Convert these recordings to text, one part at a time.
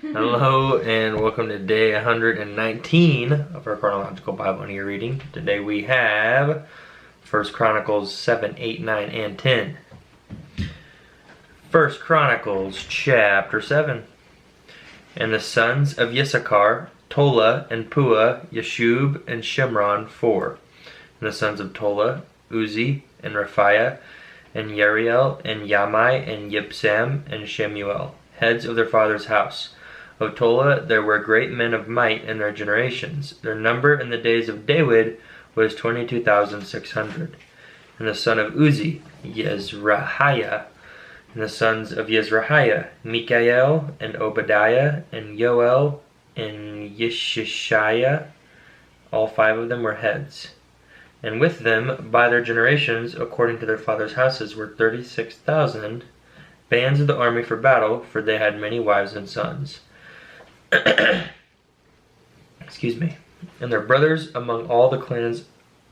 Hello and welcome to day 119 of our Chronological Bible in Ear reading. Today we have 1 Chronicles 7, 8, 9, and 10. 1 Chronicles chapter 7. And the sons of Issachar, Tola and Puah, Yeshub and Shimron, 4. And the sons of Tola, Uzi and Raphiah, and Yeriel and Yamai and Yibsam and Shemuel, heads of their father's house. Of Tola there were great men of might in their generations. Their number in the days of David was 22,600. And the son of Uzi, Yezrahiah. And the sons of Yezrahiah, Mikael and Obadiah and Yoel and Yeshishiah. All 5 of them were heads. And with them, by their generations, according to their fathers' houses, were 36,000 bands of the army for battle, for they had many wives and sons. Excuse me. And their brothers among all the clans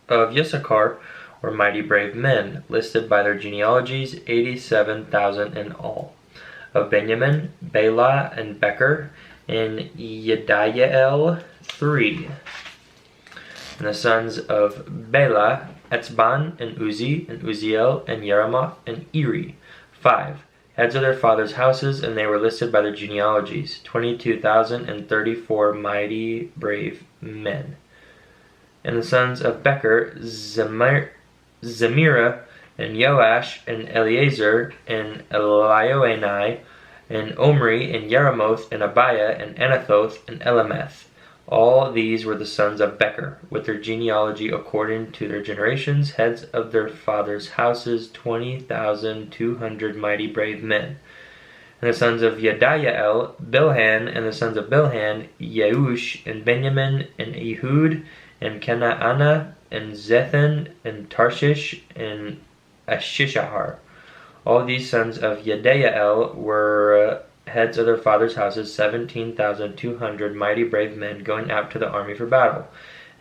of Issachar were mighty brave men, listed by their genealogies, 87,000 in all. Of Benjamin, Bela and Becher, and Yediael, 3. And the sons of Bela, Etzban, and Uzi, and Uziel, and Yeremoth, and Eri, 5. Heads of their fathers' houses, and they were listed by their genealogies, 22,034 mighty brave men. And the sons of Becher, Zemira, and Joash, and Eleazar, and Elioenai, and Omri, and Yeremoth, and Abiah, and Anathoth, and Elameth. All these were the sons of Becher, with their genealogy according to their generations, heads of their fathers' houses, 20,200 mighty brave men. And the sons of Yediael, Bilhan, and the sons of Bilhan, Yeush, and Benjamin, and Ehud, and Kenaanah, and Zethan, and Tarshish, and Ashishahar. All these sons of Yediael were heads of their fathers' houses, 17,200 mighty brave men going out to the army for battle.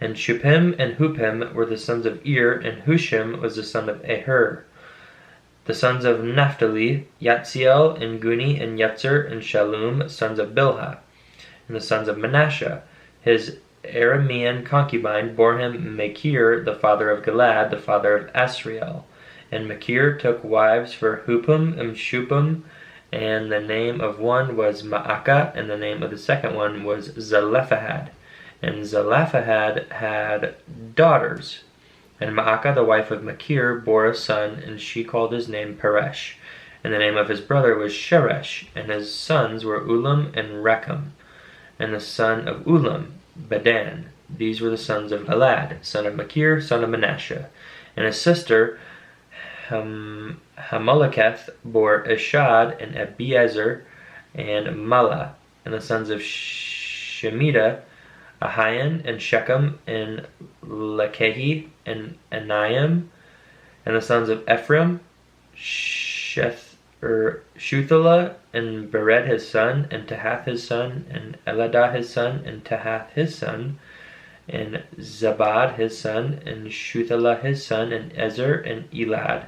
And Shuppim and Huppim were the sons of Ir, and Hushim was the son of Aher. The sons of Naphtali, Yatziel, and Guni, and Yetzer, and Shallum, sons of Bilhah. And the sons of Manasseh, his Aramean concubine, bore him Machir, the father of Gilad, the father of Asriel. And Machir took wives for Huppim and Shuppim, and the name of one was Maacah, and the name of the second one was Zelophehad. And Zelophehad had daughters. And Maacah, the wife of Machir, bore a son, and she called his name Peresh. And the name of his brother was Sheresh, and his sons were Ulam and Rechem. And the son of Ulam, Bedan. These were the sons of Gilad, son of Machir, son of Manasseh. And his sister Hamaleketh bore Ishad and Abiezer and Mala. And the sons of Shemida, Ahian and Shechem and Lekehi and Anaim. And the sons of Ephraim, Shuthelah and Bered his son, and Tahath his son, and Eladah his son, and Tahath his son, and Zabad his son, and Shuthelah his son, and Ezer and Elad.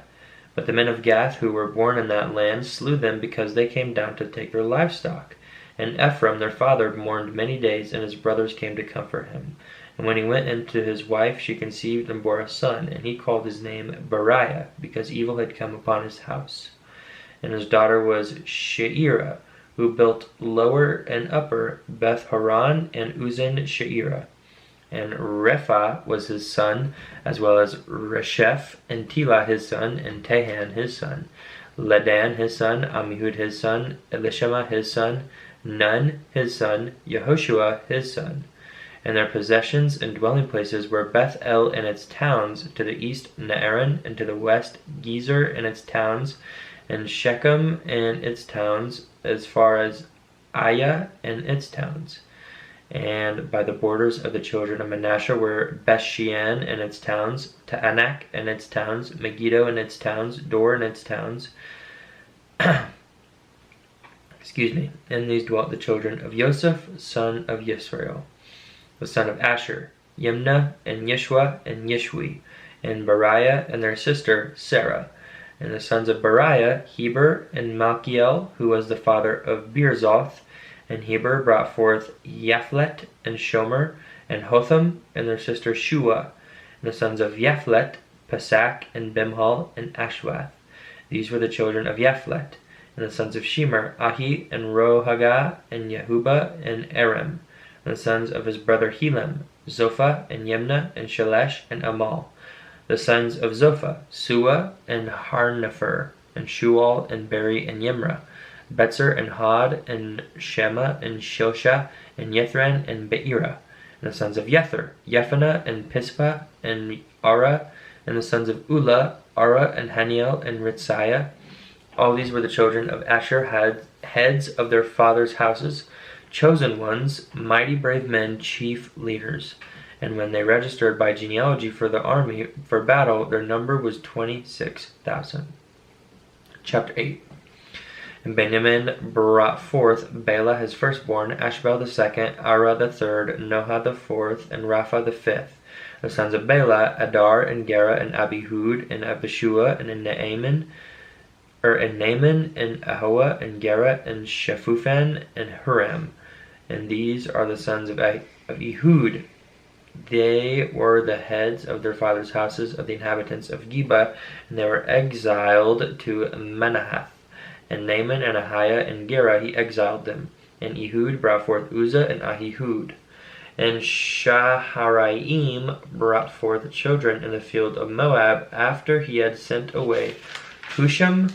But the men of Gath who were born in that land slew them because they came down to take their livestock. And Ephraim their father mourned many days, and his brothers came to comfort him. And when he went in to his wife, she conceived and bore a son, and he called his name Beriah, because evil had come upon his house. And his daughter was Sheirah, who built Lower and Upper Beth Horon and Uzan Sheirah. And Repha was his son, as well as Resheph, and Telah his son, and Tahan his son, Ladan his son, Amihud his son, Elishama his son, Nun his son, Yehoshua his son. And their possessions and dwelling places were Beth El and its towns, to the east Naaran, and to the west Gezer and its towns, and Shechem and its towns, as far as Ayah and its towns. And by the borders of the children of Manasseh were Bethshean and its towns, Ta'anak and its towns, Megiddo and its towns, Dor and its towns. Excuse me. In these dwelt the children of Joseph, son of Yisrael, the son of Asher, Yimnah and Yishwa and Yishwi, and Beriah and their sister Sarah. And the sons of Beriah, Heber and Malchiel, who was the father of Beerzoth, And Heber brought forth Japhlet, and Shomer, and Hotham, and their sister Shua. And the sons of Japhlet, Pasak, and Bimhal, and Ashwath. These were the children of Japhlet. And the sons of Shemer, Ahi, and Rohagah, and Yehuba, and Aram. And the sons of his brother Helem, Zophah, and Yemnah, and Shalesh, and Amal. The sons of Zophah, Sua, and Harnepher, and Shual, and Beri, and Yimrah. Betzer, and Hod, and Shema, and Shilsha, and Yithran, and Beirah. And the sons of Yether, Yephannah, and Pispa, and Ara. And the sons of Ulah, Ara, and Haniel, and Ritziah. All these were the children of Asher, heads of their fathers' houses, chosen ones, mighty brave men, chief leaders. And when they registered by genealogy for the army for battle, their number was 26,000. Chapter 8. And Benjamin brought forth Bela his firstborn, Ashbel the second, Ara the third, Noha the fourth, and Rapha the fifth. The sons of Bela, Adar, and Gera, and Abihud, and Abishua, and Naaman, and Ahoa, and Gera, and Shephupan, and Huram. And these are the sons of Ehud. They were the heads of their fathers' houses of the inhabitants of Geba, and they were exiled to Manahath. And Naaman and Ahiah and Gera he exiled them. And Ehud brought forth Uzzah and Ahihud. And Shaharaim brought forth children in the field of Moab after he had sent away Husham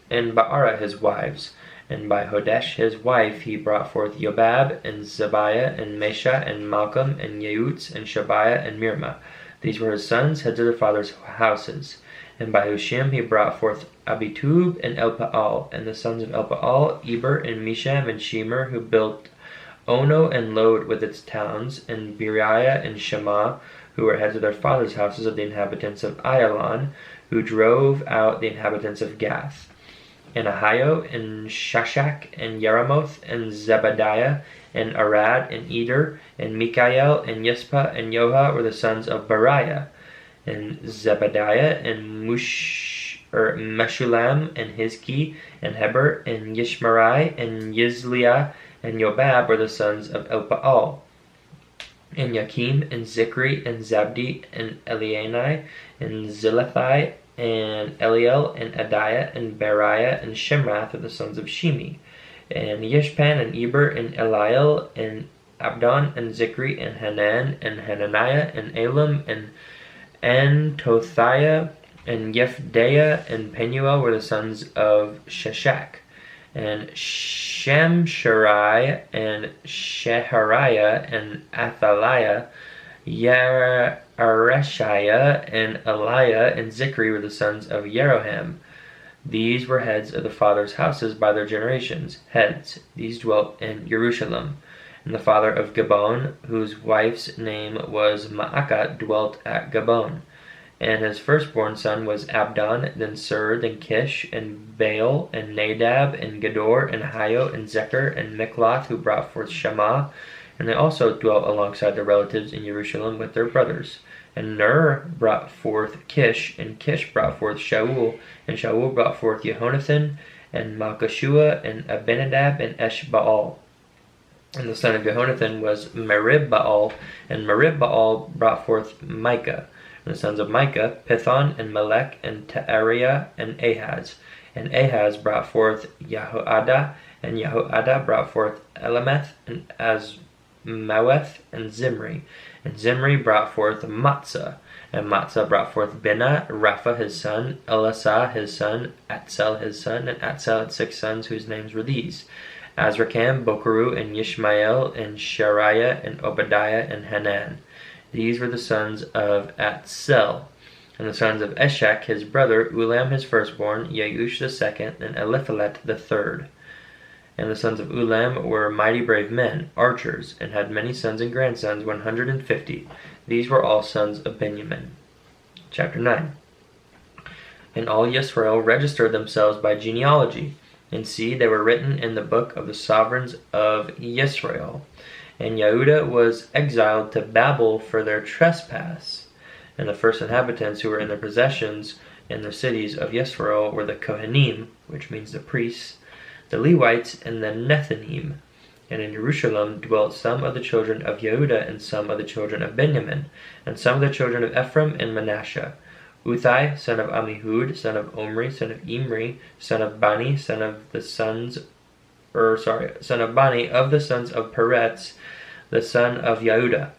and Baara his wives. And by Hodesh his wife he brought forth Yobab, and Zabiah, and Mesha, and Malcolm, and Yeutz, and Shabiah, and Mirma. These were his sons, heads of their fathers' houses. And by Hushim he brought forth Abitub, and Elpaal. And the sons of Elpaal, Eber, and Misham, and Shemer, who built Ono and Lod with its towns, and Beriah, and Shema, who were heads of their fathers' houses of the inhabitants of Ayalon, who drove out the inhabitants of Gath. And Ahio, and Shashak, and Yeramoth, and Zebadiah, and Arad, and Eder, and Mikael, and Yispa, and Yoha were the sons of Beriah. And Zebadiah, and Meshulam, and Hizki, and Heber, and Yishmarai, and Yizliah, and Yobab were the sons of Elpaal. And Yakim, and Zikri, and Zabdi, and Elianai, and Zilethai, and Eliel, and Adiah, and Beriah, and Shemrath are the sons of Shimi. And Yishpan, and Eber, and Eliel, and Abdon, and Zikri, and Hanan, and Hananiah, and Elam, and Antothiah, and Yephdeah, and Penuel were the sons of Sheshach. And Shemsharai, and Shehariah, and Athaliah, Areshiah, and Eliah, and Zikri were the sons of Yeroham. These were heads of the fathers' houses by their generations. Heads. These dwelt in Jerusalem. And the father of Gabon, whose wife's name was Ma'akah, dwelt at Gabon. And his firstborn son was Abdon, then Sur, then Kish, and Baal, and Nadab, and Gedor, and Ahio, and Zechar, and Mikloth, who brought forth Shammah. And they also dwelt alongside their relatives in Jerusalem with their brothers. And Ner brought forth Kish, and Kish brought forth Shaul, and Shaul brought forth Jehonathan, and Malchishua, and Abinadab, and Eshbaal. And the son of Jehonathan was Merib-Baal, and Merib-Baal brought forth Micah. And the sons of Micah, Pithon, and Melech, and Teariah, and Ahaz. And Ahaz brought forth Jehoiada, and Jehoiada brought forth Elameth, and Azmaweth, and Zimri. And Zimri brought forth Matzah. And Matzah brought forth Binah, Rapha his son, Elasah his son, Atzel his son, and Atzel had 6 sons whose names were these: Azrikam, Bokeru, and Yishmael, and Shariah, and Obadiah, and Hanan. These were the sons of Atzel. And the sons of Eshach his brother, Ulam his firstborn, Yeush the second, and Eliphalet the third. And the sons of Ulam were mighty brave men, archers, and had many sons and grandsons, 150. These were all sons of Benjamin. Chapter 9. And all Yisrael registered themselves by genealogy. And see, they were written in the book of the sovereigns of Yisrael. And Yehudah was exiled to Babel for their trespass. And the first inhabitants who were in their possessions in the cities of Yisrael were the Kohanim, which means the priests, the Levites, and the Nethinim. And in Jerusalem dwelt some of the children of Yehuda and some of the children of Benjamin, and some of the children of Ephraim and Manasseh. Uthai, son of Amihud, son of Omri, son of Imri, son of Bani, son of Bani of the sons of Peretz, the son of Yehuda,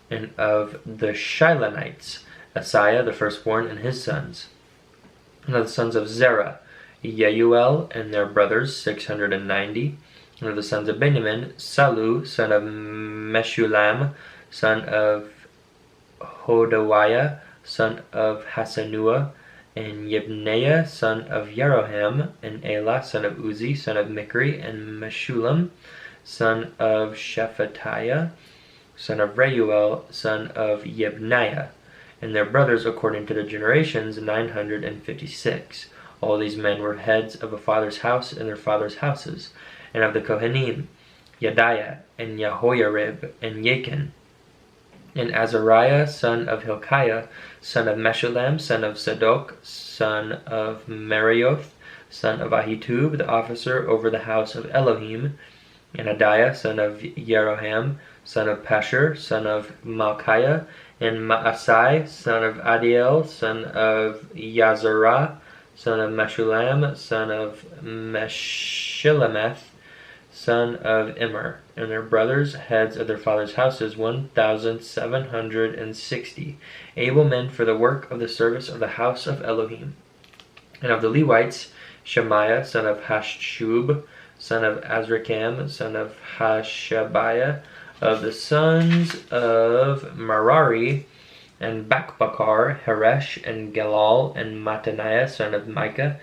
and of the Shilonites, Asaiah the firstborn and his sons. And of the sons of Zerah, Yeuel and their brothers, 690. And of the sons of Benjamin, Salu, son of Meshulam, son of Hodawiah, son of Hasanua, and Yibneah, son of Yeroham, and Elah, son of Uzi, son of Mikri, and Meshulam, son of Shephatiah, son of Reuel, son of Yibniah, and their brothers according to their generations, 956. All these men were heads of a father's house and their father's houses. And of the Kohanim, Yadiah, and Jehoiarib, and Yachin, and Azariah, son of Hilkiah, son of Meshullam, son of Zadok, son of Marioth, son of Ahitub, the officer over the house of Elohim, and Adiah, son of Yeroham, son of Pashur, son of Malchiah, and Maasai, son of Adiel, son of Yazarah, son of Meshullam, son of Meshilemeth, son of Immer, and their brothers, heads of their fathers' houses, 1,760, able men for the work of the service of the house of Elohim. And of the Levites, Shemaiah, son of Hashub, son of Azrikam, son of Hashabiah, of the sons of Merari, and Bakbakar, Haresh, and Galal, and Mattaniah, son of Micah,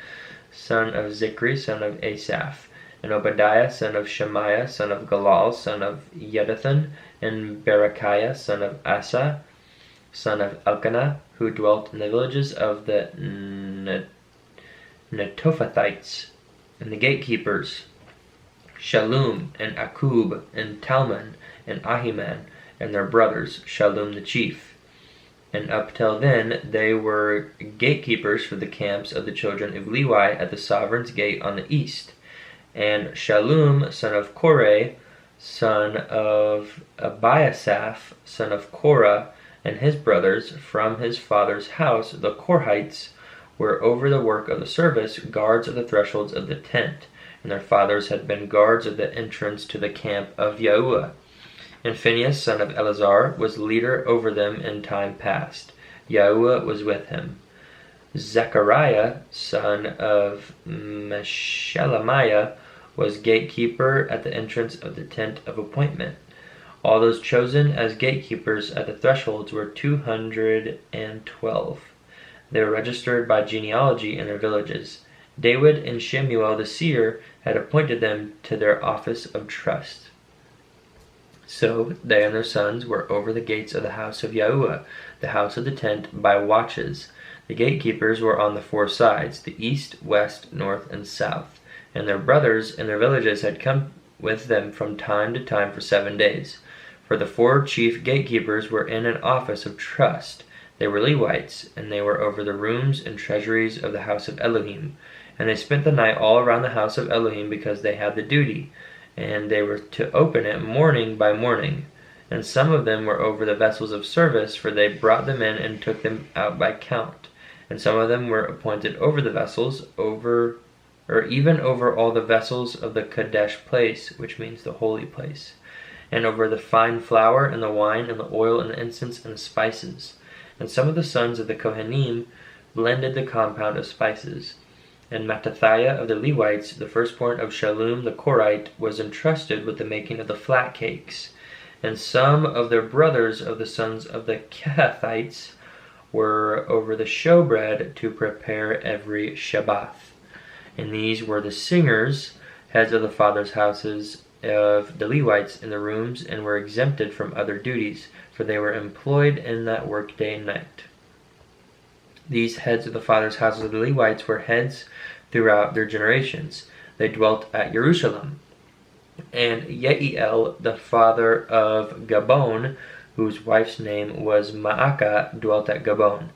son of Zikri, son of Asaph, and Obadiah, son of Shemaiah, son of Galal, son of Yeduthan, and Berechiah, son of Asa, son of Elkanah, who dwelt in the villages of the Netophathites, and the gatekeepers, Shallum, and Akub, and Talmon, and Ahiman, and their brothers, Shallum the chief. And up till then they were gatekeepers for the camps of the children of Levi at the sovereign's gate on the east. And Shallum, son of Korah, son of Abiasaph, son of Korah, and his brothers, from his father's house, the Korhites, were over the work of the service, guards of the thresholds of the tent, and their fathers had been guards of the entrance to the camp of Yahuwah. And Phinehas, son of Eleazar, was leader over them in time past. Yahuwah was with him. Zechariah, son of Meshelemiah, was gatekeeper at the entrance of the tent of appointment. All those chosen as gatekeepers at the thresholds were 212. They were registered by genealogy in their villages. David and Shemuel the seer had appointed them to their office of trust. So they and their sons were over the gates of the house of Yahuwah, the house of the tent, by watches. The gatekeepers were on the four sides, the east, west, north, and south. And their brothers in their villages had come with them from time to time for 7 days. For the four chief gatekeepers were in an office of trust. They were Levites, and they were over the rooms and treasuries of the house of Elohim. And they spent the night all around the house of Elohim because they had the duty, and they were to open it morning by morning. And some of them were over the vessels of service, for they brought them in and took them out by count. And some of them were appointed over the vessels, even over all the vessels of the Kadesh place, which means the holy place, and over the fine flour and the wine and the oil and the incense and the spices. And some of the sons of the Kohanim blended the compound of spices. And Mattathiah of the Levites, the firstborn of Shallum the Korite, was entrusted with the making of the flat cakes. And some of their brothers of the sons of the Kehathites were over the showbread to prepare every Shabbath. And these were the singers, heads of the fathers' houses of the Levites in the rooms, and were exempted from other duties, for they were employed in that work day and night. These heads of the fathers' houses of the Levites were heads throughout their generations. They dwelt at Jerusalem. And Yeiel, the father of Gabon, whose wife's name was Maacah, dwelt at Gabon.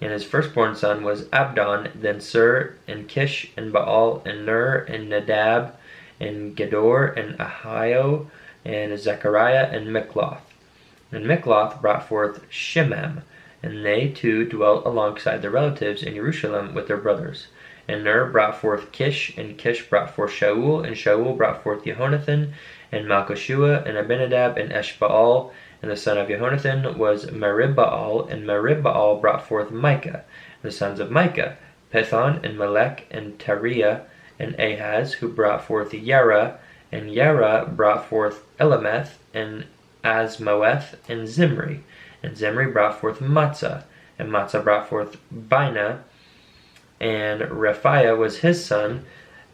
And his firstborn son was Abdon, then Sur, and Kish, and Baal, and Ner, and Nadab, and Gedor, and Ahio, and Zechariah, and Mikloth. And Mikloth brought forth Shemam, and they two dwelt alongside their relatives in Jerusalem with their brothers. And Ner brought forth Kish, and Kish brought forth Shaul, and Shaul brought forth Jehonathan, and Malchishua, and Abinadab, and Eshbaal. And the son of Jehonathan was Meribbaal, and Meribbaal brought forth Micah. And the sons of Micah, Pithon, and Melech, and Tariah, and Ahaz, who brought forth Yara, and Yara brought forth Elameth, and Asmaweth, and Zimri. And Zimri brought forth Matzah, and Matzah brought forth Bina, and Rephiah was his son,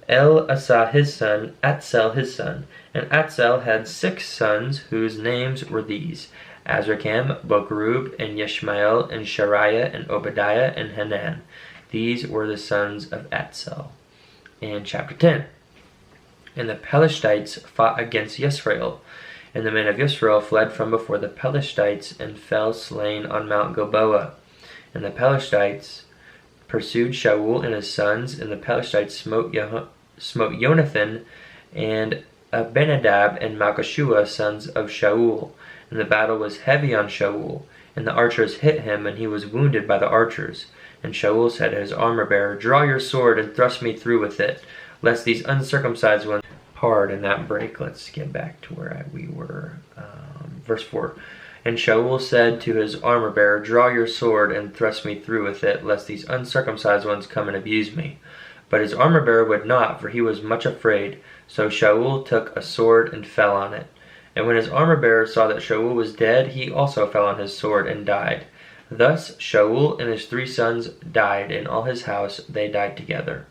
El-Asah his son, Atzel his son. And Atzel had 6 sons, whose names were these: Azrikam, Bokrub, and Yishmael, and Shariah, and Obadiah, and Hanan. These were the sons of Atzel. And chapter 10. And the Pelishtites fought against Yisrael. And the men of Yisrael fled from before the Pelishtites, and fell slain on Mount Gilboa. And the Pelishtites pursued Shaul and his sons, and the Pelishtites smote Jonathan and Abinadab and Malchishua, sons of Shaul. And the battle was heavy on Shaul, and the archers hit him, and he was wounded by the archers. And Shaul said to his armor-bearer, "Draw your sword and thrust me through with it, lest these uncircumcised ones..." In that break, let's get back to where we were. Verse 4. And Shaul said to his armor-bearer, "Draw your sword and thrust me through with it, lest these uncircumcised ones come and abuse me." But his armor-bearer would not, for he was much afraid. So Shaul took a sword and fell on it. And when his armor-bearer saw that Shaul was dead, he also fell on his sword and died. Thus Shaul and his 3 sons died, and all his house they died together.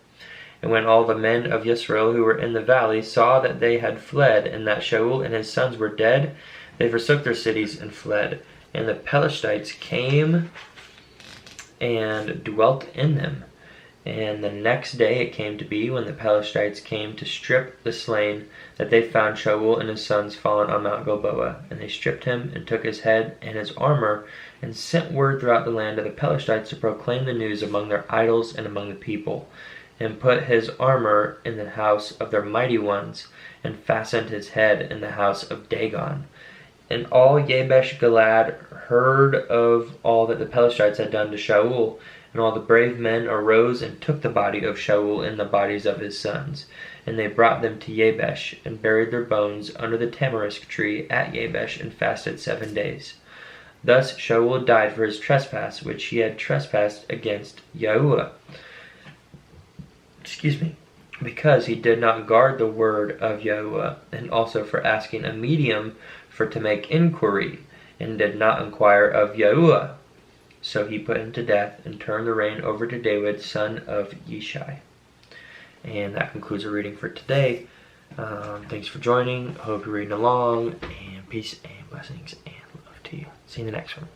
And when all the men of Yisrael who were in the valley saw that they had fled, and that Shaul and his sons were dead, they forsook their cities and fled. And the Pelishtites came and dwelt in them. And the next day it came to be, when the Pelishtites came to strip the slain, that they found Shaul and his sons fallen on Mount Gilboa. And they stripped him, and took his head and his armor, and sent word throughout the land of the Pelishtites to proclaim the news among their idols and among the people. And put his armor in the house of their mighty ones, and fastened his head in the house of Dagon. And all Jabesh Gilead heard of all that the Pelishtites had done to Shaul, and all the brave men arose and took the body of Shaul and the bodies of his sons. And they brought them to Jabesh, and buried their bones under the tamarisk tree at Jabesh, and fasted 7 days. Thus Shaul died for his trespass, which he had trespassed against Yahuwah. Because he did not guard the word of Yahuwah, and also for asking a medium for to make inquiry, and did not inquire of Yahuwah. So he put him to death, and turned the reign over to David, son of Yishai. And that concludes our reading for today. Thanks for joining. Hope you're reading along, and peace and blessings and love to you. See you in the next one.